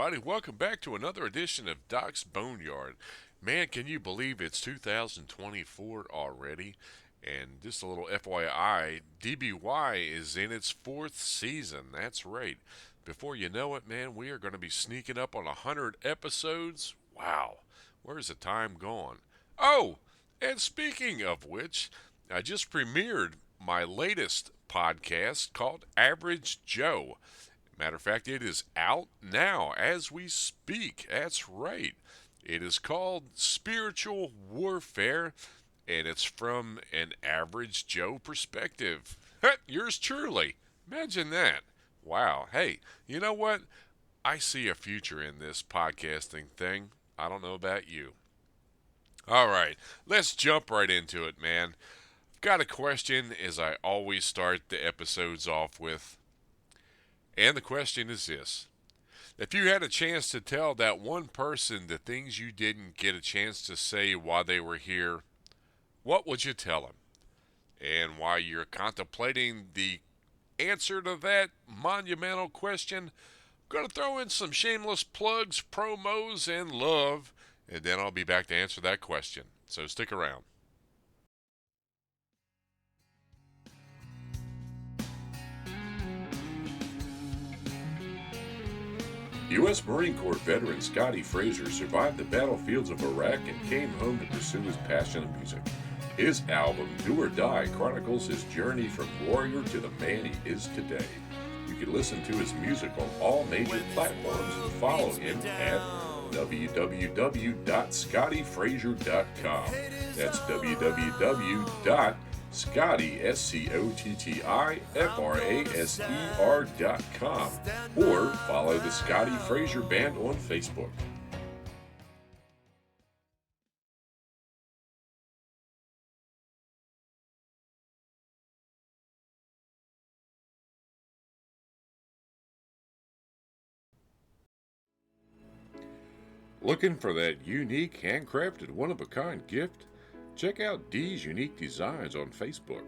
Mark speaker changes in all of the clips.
Speaker 1: everybody. Welcome back to another edition of Doc's Boneyard. Man, can you believe it's 2024 already? And just a little FYI, DBY is in its fourth season. That's right. Before you know it, man, we are going to be sneaking up on 100 episodes. Wow, where's the time gone? Oh, and speaking of which, I just premiered my latest podcast called Average Joe. Matter of fact, it is out now as we speak. That's right. It is called Spiritual Warfare, and it's from an average Joe perspective. Yours truly. Imagine that. Wow. Hey, you know what? I see a future in this podcasting thing. I don't know about you. All right, let's jump right into it, man. I've got a question as I always start the episodes off with. And the question is this: if you had a chance to tell that one person the things you didn't get a chance to say while they were here, what would you tell them? And while you're contemplating the answer to that monumental question, I'm going to throw in some shameless plugs, promos, and love, and then I'll be back to answer that question. So stick around. U.S. Marine Corps veteran Scotty Frazier survived the battlefields of Iraq and came home to pursue his passion of music. His album, Do or Die, chronicles his journey from warrior to the man he is today. You can listen to his music on all major platforms and follow him at www.scottyfrazier.com. That's www.scottyfrazier.com, or follow the Scotty Frazier Band on Facebook. Looking for that unique, handcrafted, one-of-a-kind gift? Check out Dee's Unique Designs on Facebook.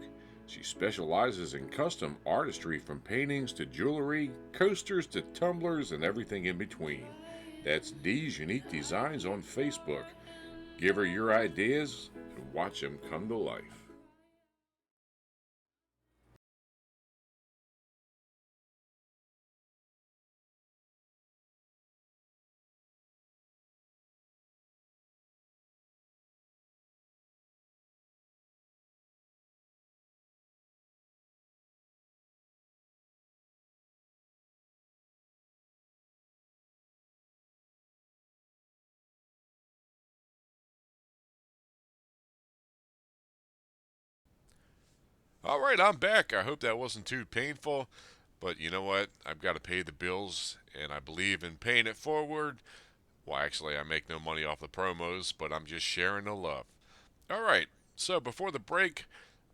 Speaker 1: She specializes in custom artistry from paintings to jewelry, coasters to tumblers, and everything in between. That's Dee's Unique Designs on Facebook. Give her your ideas and watch them come to life. All right, I'm back. I hope that wasn't too painful. But you know what? I've got to pay the bills, and I believe in paying it forward. Well, actually, I make no money off the promos, but I'm just sharing the love. All right, so before the break,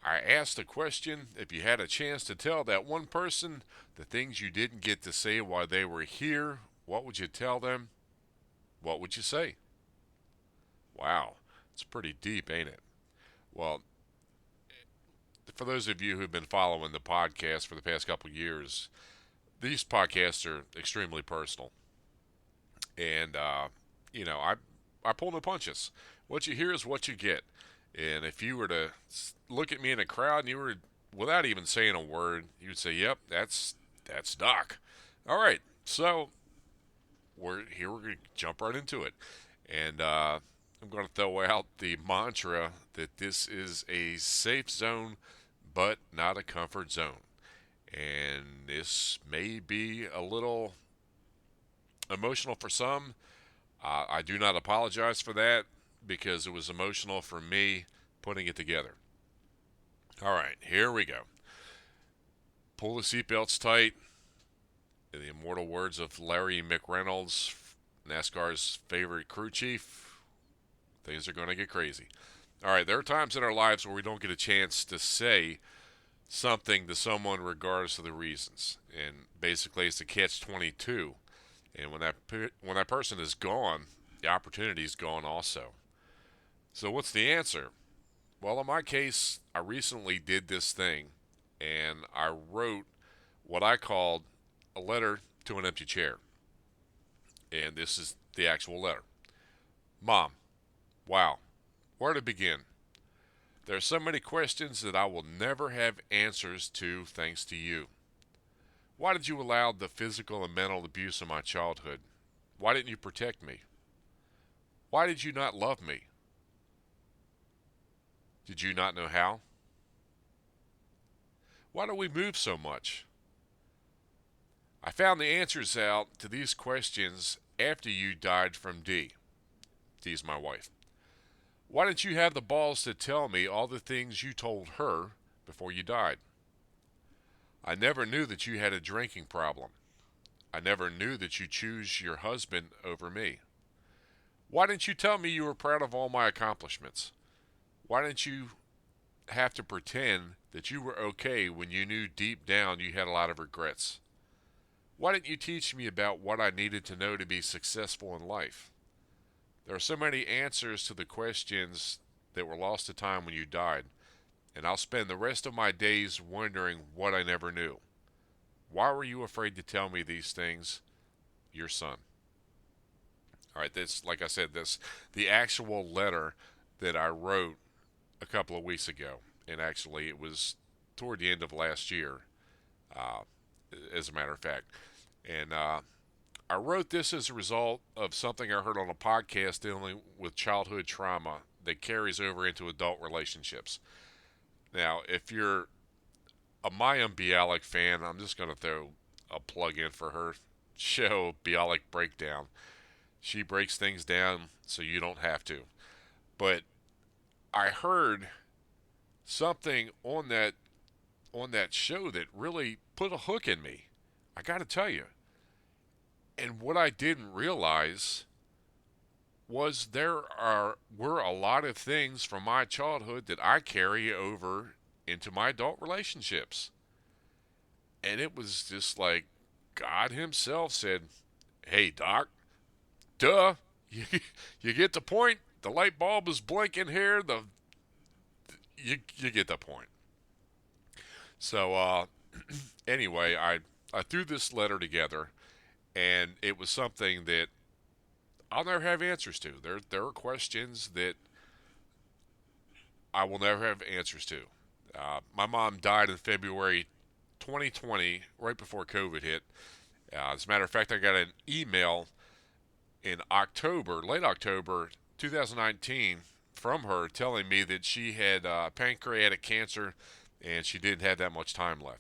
Speaker 1: I asked a question. If you had a chance to tell that one person the things you didn't get to say while they were here, what would you tell them? What would you say? Wow, it's pretty deep, ain't it? Well, for those of you who've been following the podcast for the past couple of years, these podcasts are extremely personal. And, I pull no punches. What you hear is what you get. And if you were to look at me in a crowd and you were, without even saying a word, you would say, "Yep, that's Doc." All right, so we're here. We're gonna jump right into it, and I'm going to throw out the mantra that this is a safe zone, but not a comfort zone. And this may be a little emotional for some. I do not apologize for that because it was emotional for me putting it together. All right, here we go. Pull the seatbelts tight. In the immortal words of Larry McReynolds, NASCAR's favorite crew chief, things are going to get crazy. All right, there are times in our lives where we don't get a chance to say something to someone regardless of the reasons. And basically, it's a catch 22. And when that person is gone, the opportunity is gone also. So what's the answer? Well, in my case, I recently did this thing, and I wrote what I called a letter to an empty chair. And this is the actual letter. Mom, wow, where to begin? There are so many questions that I will never have answers to thanks to you. Why did you allow the physical and mental abuse of my childhood? Why didn't you protect me? Why did you not love me? Did you not know how? Why do we move so much? I found the answers out to these questions after you died from D. D's my wife. Why didn't you have the balls to tell me all the things you told her before you died? I never knew that you had a drinking problem. I never knew that you choose your husband over me. Why didn't you tell me you were proud of all my accomplishments? Why didn't you have to pretend that you were okay when you knew deep down you had a lot of regrets? Why didn't you teach me about what I needed to know to be successful in life? There are so many answers to the questions that were lost to time when you died, and I'll spend the rest of my days wondering what I never knew. Why were you afraid to tell me these things? Your son. All right, this, like I said, this the actual letter that I wrote a couple of weeks ago, and actually it was toward the end of last year, uh, as a matter of fact. And I wrote this as a result of something I heard on a podcast dealing with childhood trauma that carries over into adult relationships. Now, if you're a Mayim Bialik fan, I'm just going to throw a plug in for her show, Bialik Breakdown. She breaks things down so you don't have to. But I heard something on that show that really put a hook in me. I got to tell you. And what I didn't realize was were a lot of things from my childhood that I carry over into my adult relationships. And it was just like God himself said, "Hey, Doc, duh, you, you get the point. The light bulb is blinking here. You get the point." So anyway, I threw this letter together, and it was something that I'll never have answers to. There are questions that I will never have answers to. My mom died in February 2020, right before COVID hit. As a matter of fact, I got an email in October, late October 2019, from her telling me that she had pancreatic cancer and she didn't have that much time left.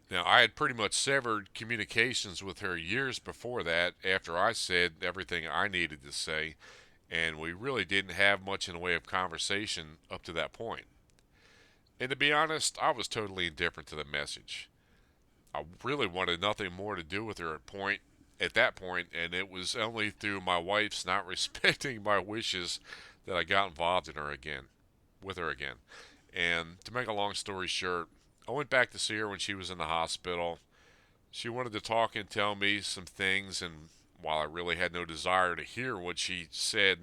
Speaker 1: Now, I had pretty much severed communications with her years before that after I said everything I needed to say, and we really didn't have much in the way of conversation up to that point. And to be honest, I was totally indifferent to the message. I really wanted nothing more to do with her at that point, and it was only through my wife's not respecting my wishes that I got involved with her again. And to make a long story short, I went back to see her when she was in the hospital. She wanted to talk and tell me some things, and while I really had no desire to hear what she said,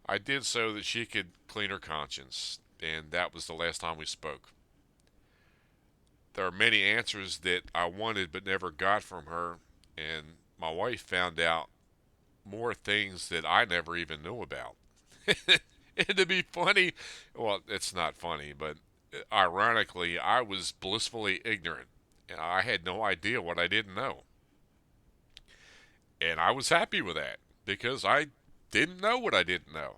Speaker 1: I did so that she could clean her conscience, and that was the last time we spoke. There are many answers that I wanted but never got from her, and my wife found out more things that I never even knew about. And to be funny, well, it's not funny, but ironically, I was blissfully ignorant. And I had no idea what I didn't know. And I was happy with that because I didn't know what I didn't know.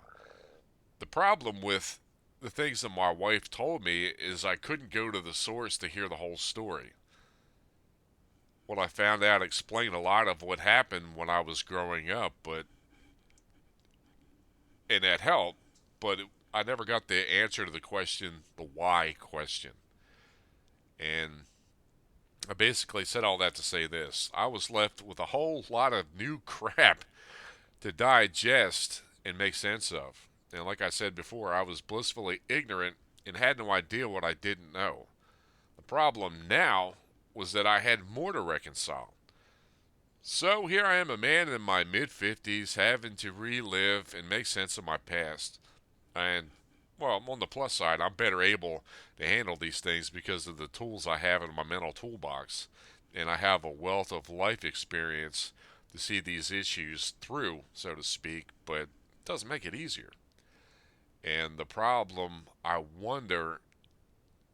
Speaker 1: The problem with the things that my wife told me is I couldn't go to the source to hear the whole story. What I found out explained a lot of what happened when I was growing up, and that helped, but I never got the answer to the question, the why question. And I basically said all that to say this. I was left with a whole lot of new crap to digest and make sense of. And like I said before, I was blissfully ignorant and had no idea what I didn't know. The problem now was that I had more to reconcile. So here I am, a man in my mid 50s, having to relive and make sense of my past. And, well, on the plus side, I'm better able to handle these things because of the tools I have in my mental toolbox. And I have a wealth of life experience to see these issues through, so to speak, but it doesn't make it easier. And the problem I wonder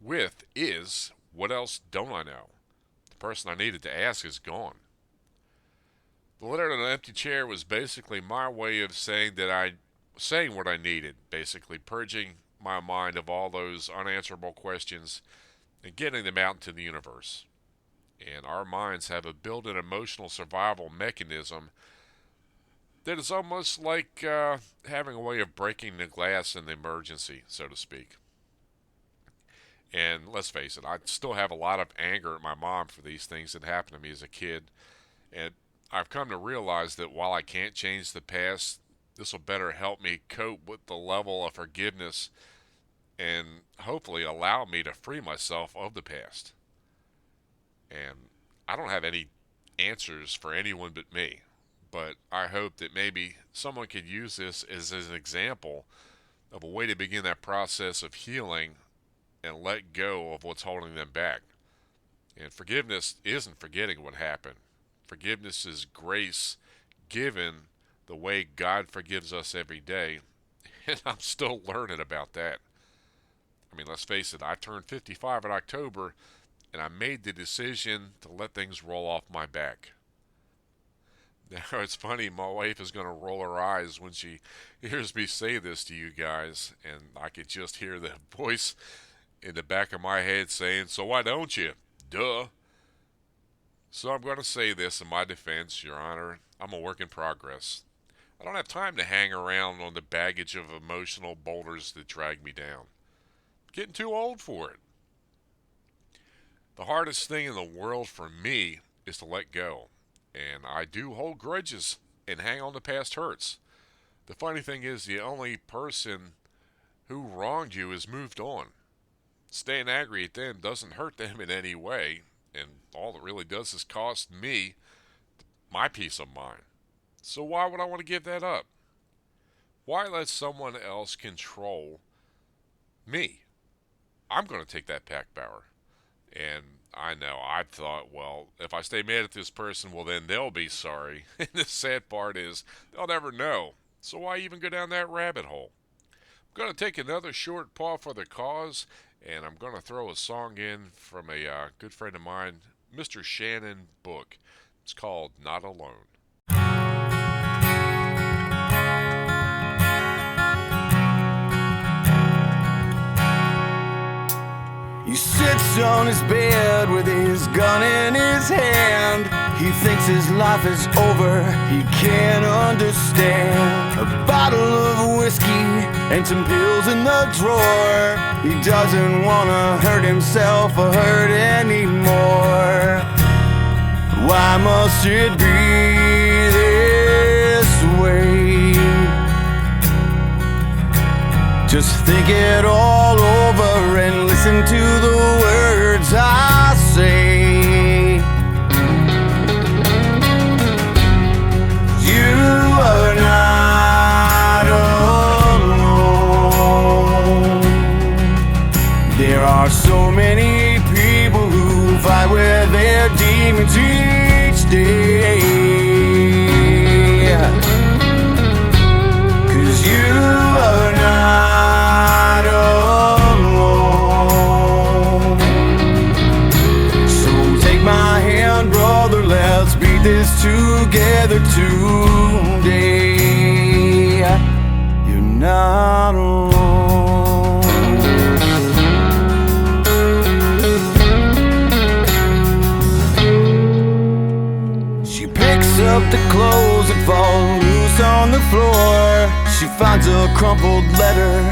Speaker 1: with is, what else don't I know? The person I needed to ask is gone. The letter to an empty chair was basically my way of saying what I needed, basically purging my mind of all those unanswerable questions and getting them out into the universe. And our minds have a built-in emotional survival mechanism that is almost like having a way of breaking the glass in the emergency, so to speak. And let's face it, I still have a lot of anger at my mom for these things that happened to me as a kid. And I've come to realize that while I can't change the past, this will better help me cope with the level of forgiveness and hopefully allow me to free myself of the past. And I don't have any answers for anyone but me, but I hope that maybe someone could use this as an example of a way to begin that process of healing and let go of what's holding them back. And forgiveness isn't forgetting what happened. Forgiveness is grace given the way God forgives us every day, and I'm still learning about that. I mean, let's face it, I turned 55 in October, and I made the decision to let things roll off my back. Now, it's funny, my wife is going to roll her eyes when she hears me say this to you guys, and I could just hear the voice in the back of my head saying, "So why don't you? Duh." So I'm going to say this in my defense, Your Honor. I'm a work in progress. I don't have time to hang around on the baggage of emotional boulders that drag me down. I'm getting too old for it. The hardest thing in the world for me is to let go. And I do hold grudges and hang on to past hurts. The funny thing is, the only person who wronged you has moved on. Staying angry at them doesn't hurt them in any way, and all it really does is cost me my peace of mind. So why would I want to give that up? Why let someone else control me? I'm going to take that power. And I know, I thought, well, if I stay mad at this person, well, then they'll be sorry. And the sad part is, they'll never know. So why even go down that rabbit hole? I'm going to take another short pause for the cause, and I'm going to throw a song in from a good friend of mine, Mr. Shannon Book. It's called Not Alone.
Speaker 2: He sits on his bed with his gun in his hand. He thinks his life is over, he can't understand. A bottle of whiskey and some pills in the drawer. He doesn't wanna hurt himself or hurt anymore. Why must it be this way? Just think it all over and listen to the words I say. You are not alone. There are so many people who fight with their demons each day. 'Cause you are not alone. So take my hand, brother, let's beat this together today. You're not alone. She picks up the clothes that fall loose on the floor. She finds a crumpled letter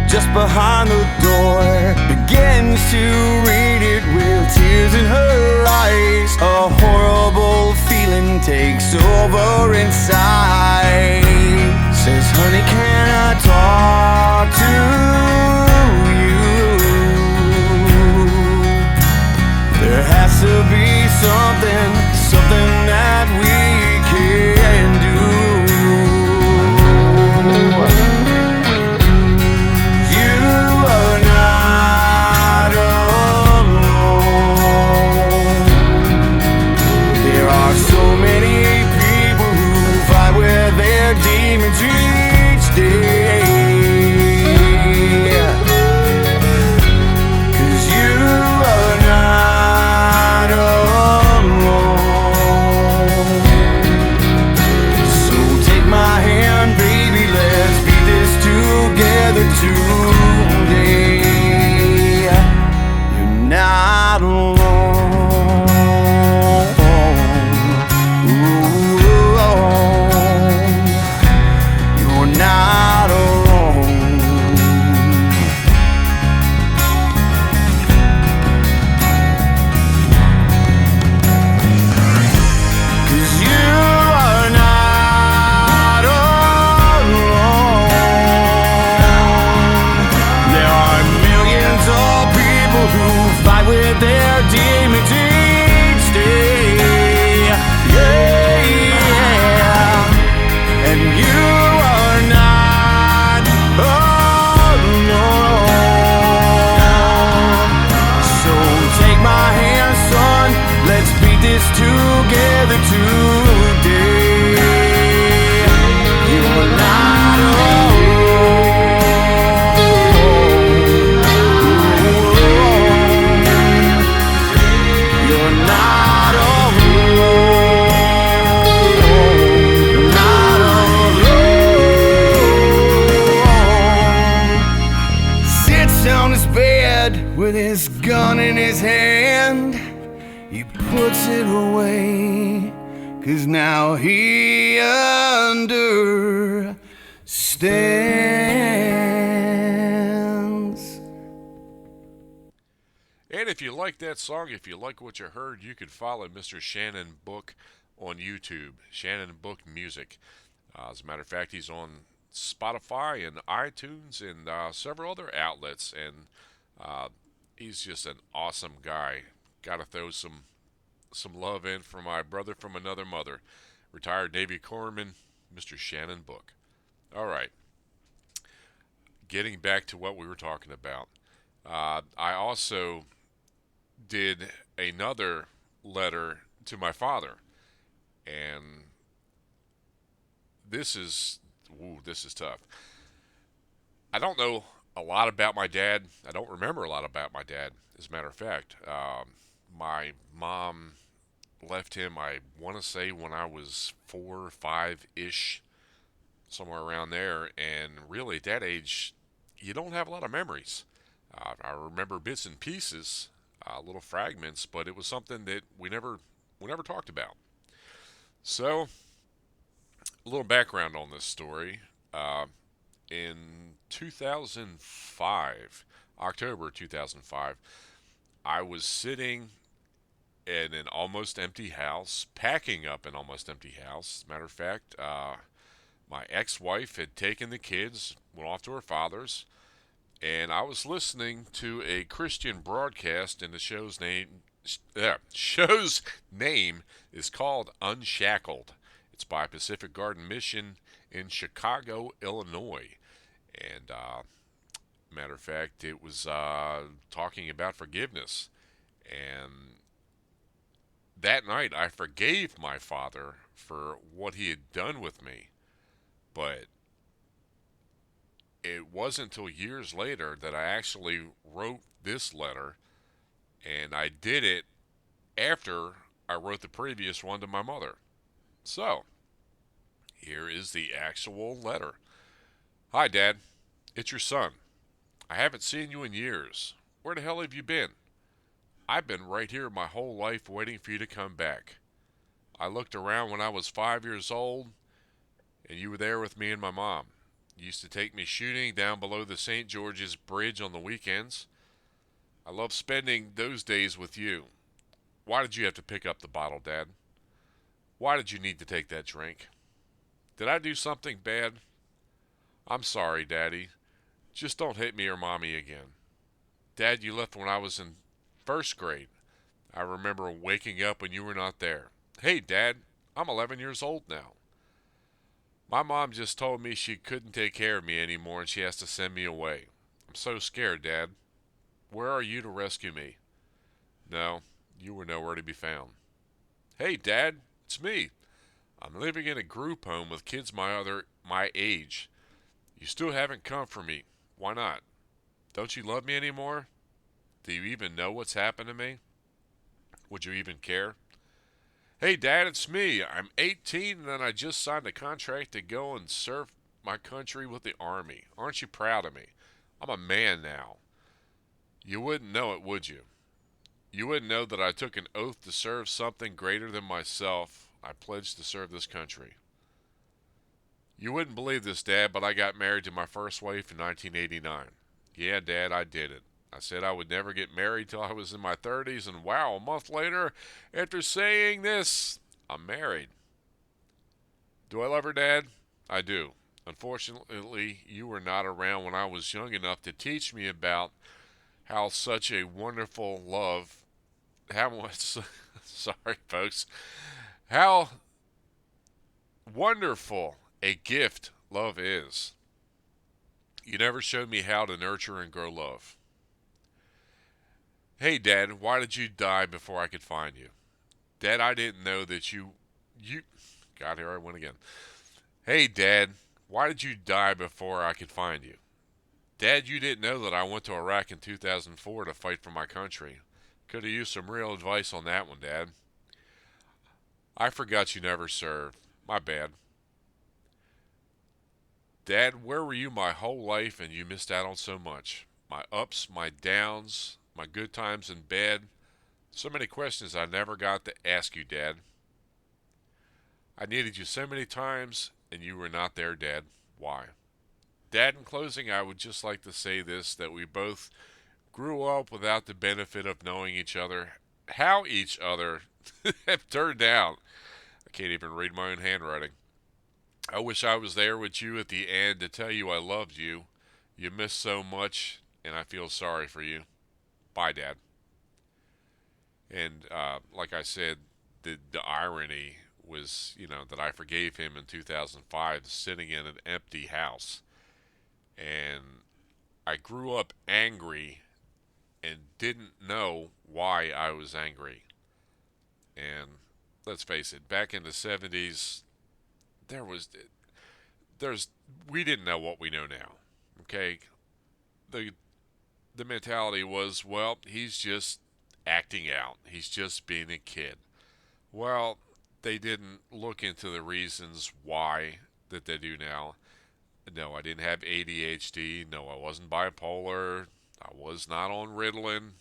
Speaker 2: just behind the door. Begins to read it with tears in her eyes. A horrible feeling takes over inside. Says, honey, can I talk to you? There has to be something that we can do. You are not alone. There are so many people today. You're not alone. You're not alone. Not alone. Sits on his bed with his gun in his hand. He puts it away, 'cause now he understands.
Speaker 1: And if you like that song, if you like what you heard, you could follow Mr. Shannon Book on YouTube, Shannon Book Music. As a matter of fact, he's on Spotify and iTunes and several other outlets, and he's just an awesome guy. Got to throw some love in for my brother from another mother, retired Navy corpsman, Mr. Shannon Book. All right, getting back to what we were talking about. I also did another letter to my father, and this is tough. I don't know a lot about my dad. I don't remember a lot about my dad, as a matter of fact. My mom left him, I want to say, when I was 4 or 5-ish, somewhere around there. And really, at that age, you don't have a lot of memories. I remember bits and pieces, little fragments, but it was something that we never talked about. So, a little background on this story. In 2005, October 2005, I was sitting in an almost empty house, packing up an almost empty house. As a matter of fact, my ex-wife had taken the kids, went off to her father's, and I was listening to a Christian broadcast, and the show's name is called Unshackled. It's by Pacific Garden Mission in Chicago, Illinois. And matter of fact, it was talking about forgiveness. And that night, I forgave my father for what he had done with me. But it wasn't until years later that I actually wrote this letter. And I did it after I wrote the previous one to my mother. So, here is the actual letter. Hi, Dad. It's your son. I haven't seen you in years. Where the hell have you been? I've been right here my whole life waiting for you to come back. I looked around when I was 5 years old, and you were there with me and my mom. You used to take me shooting down below the St. George's Bridge on the weekends. I love spending those days with you. Why did you have to pick up the bottle, Dad? Why did you need to take that drink? Did I do something bad? I'm sorry, Daddy. Just don't hit me or Mommy again. Dad, you left when I was in first grade. I remember waking up when you were not there. Hey, Dad, I'm 11 years old now. My mom just told me she couldn't take care of me anymore and she has to send me away. I'm so scared, Dad. Where are you to rescue me? No, you were nowhere to be found. Hey, Dad, it's me. I'm living in a group home with kids my age. You still haven't come for me. Why not? Don't you love me anymore? Do you even know what's happened to me? Would you even care? Hey, Dad, it's me. I'm 18 and I just signed a contract to go and serve my country with the Army. Aren't you proud of me? I'm a man now. You wouldn't know it, would you? You wouldn't know that I took an oath to serve something greater than myself. I pledged to serve this country. You wouldn't believe this, Dad, but I got married to my first wife in 1989. Yeah, Dad, I did it. I said I would never get married till I was in my 30s, and wow, a month later, after saying this, I'm married. Do I love her, Dad? I do. Unfortunately, you were not around when I was young enough to teach me about how such a wonderful love, how much, sorry folks, how wonderful a gift love is. You never showed me how to nurture and grow love. Hey, Dad, why did you die before I could find you? Dad, I didn't know that you You, God, here I went again. Hey, Dad, why did you die before I could find you? Dad, you didn't know that I went to Iraq in 2004 to fight for my country. Could have used some real advice on that one, Dad. I forgot you never served. My bad. Dad, where were you my whole life and you missed out on so much? My ups, my downs, my good times in bed. So many questions I never got to ask you, Dad. I needed you so many times and you were not there, Dad. Why? Dad, in closing, I would just like to say this that we both grew up without the benefit of knowing each other, how each other have turned out. I can't even read my own handwriting. I wish I was there with you at the end to tell you I loved you. You missed so much, and I feel sorry for you. Bye, Dad. And like I said, the irony was, that I forgave him in 2005, sitting in an empty house, and I grew up angry and didn't know why I was angry. And let's face it, back in the 70s, there was there's we didn't know what we know now. Okay, the the mentality was, well, he's just acting out. He's just being a kid. Well, they didn't look into the reasons why that they do now. No, I didn't have ADHD. No, I wasn't bipolar. I was not on Ritalin.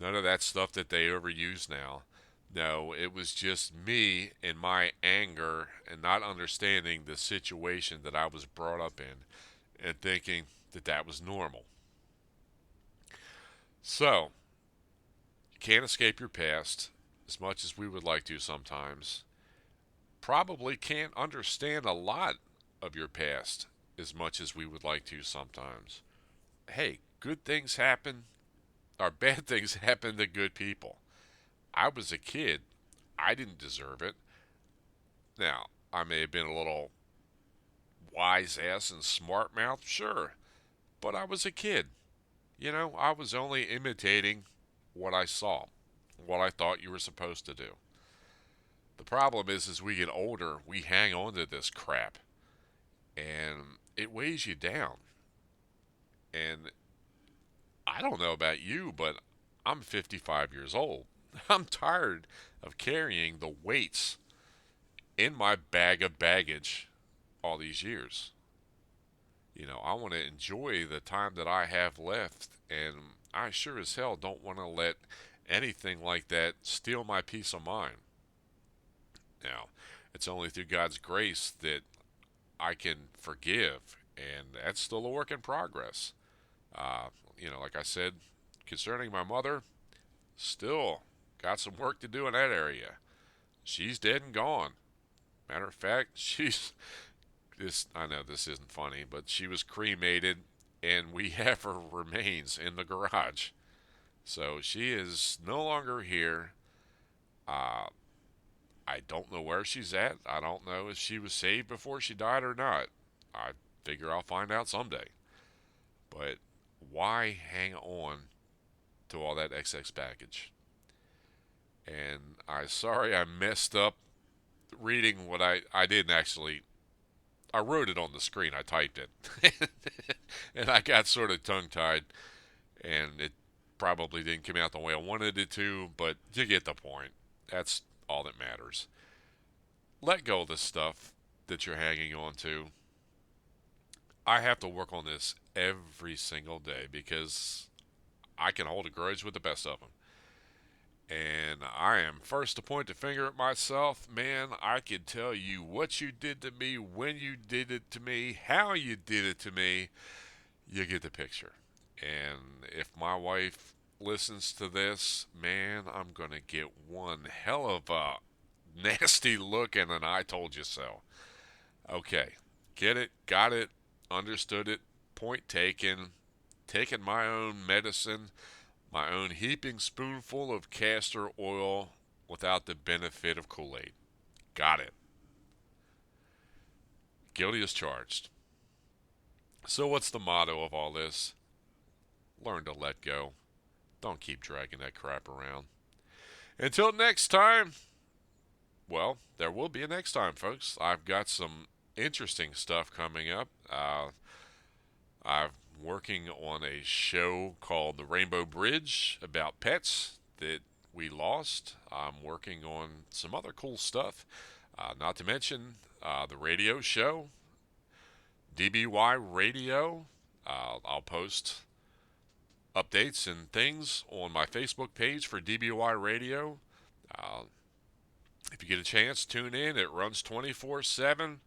Speaker 1: None of that stuff that they overuse now. No, it was just me and my anger and not understanding the situation that I was brought up in and thinking that that was normal. So, you can't escape your past as much as we would like to sometimes. Probably can't understand a lot of your past as much as we would like to sometimes. Hey, good things happen, or bad things happen to good people. I was a kid. I didn't deserve it. Now, I may have been a little wise ass and smart mouth, sure, but I was a kid. I was only imitating what I saw, what I thought you were supposed to do. The problem is, as we get older, we hang on to this crap, and it weighs you down. And I don't know about you, but I'm 55 years old. I'm tired of carrying the weights in my bag of baggage all these years. I want to enjoy the time that I have left, and I sure as hell don't want to let anything like that steal my peace of mind. Now, it's only through God's grace that I can forgive, and that's still a work in progress. Like I said, concerning my mother, still got some work to do in that area. She's dead and gone. Matter of fact, she's this. I know this isn't funny, but she was cremated, and we have her remains in the garage. So she is no longer here. Uh, I don't know where she's at. I don't know if she was saved before she died or not. I figure I'll find out someday. But why hang on to all that XX baggage? And I'm sorry I messed up reading what I didn't actually. I wrote it on the screen. I typed it. And I got sort of tongue tied. And it probably didn't come out the way I wanted it to. But you get the point. That's all that matters. Let go of the stuff that you're hanging on to. I have to work on this every single day because I can hold a grudge with the best of them. And I am first to point the finger at myself. Man, I can tell you what you did to me, when you did it to me, how you did it to me. You get the picture. And if my wife listens to this, man, I'm going to get one hell of a nasty look and an I told you so. Okay, get it, got it, understood it, point taken, taking my own medicine, my own heaping spoonful of castor oil without the benefit of Kool-Aid. Got it. Guilty as charged. So what's the motto of all this? Learn to let go. Don't keep dragging that crap around. Until next time, well, there will be a next time, folks. I've got some interesting stuff coming up. I'm working on a show called The Rainbow Bridge about pets that we lost. I'm working on some other cool stuff, not to mention the radio show, DBY Radio. I'll post updates and things on my Facebook page for DBY Radio. Uh, if you get a chance, tune in. It runs 24/7,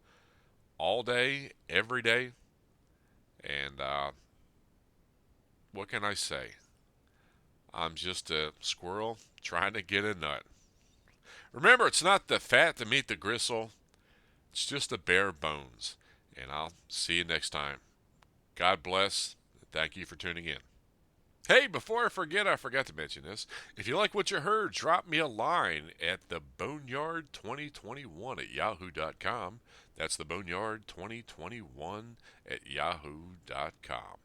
Speaker 1: all day, every day. And what can I say? I'm just a squirrel trying to get a nut. Remember, it's not the fat to meet the gristle, it's just the bare bones. And I'll see you next time. God bless. Thank you for tuning in. Hey, before I forgot to mention this. If you like what you heard, drop me a line at the Boneyard2021 at yahoo.com. That's the Boneyard2021 at yahoo.com.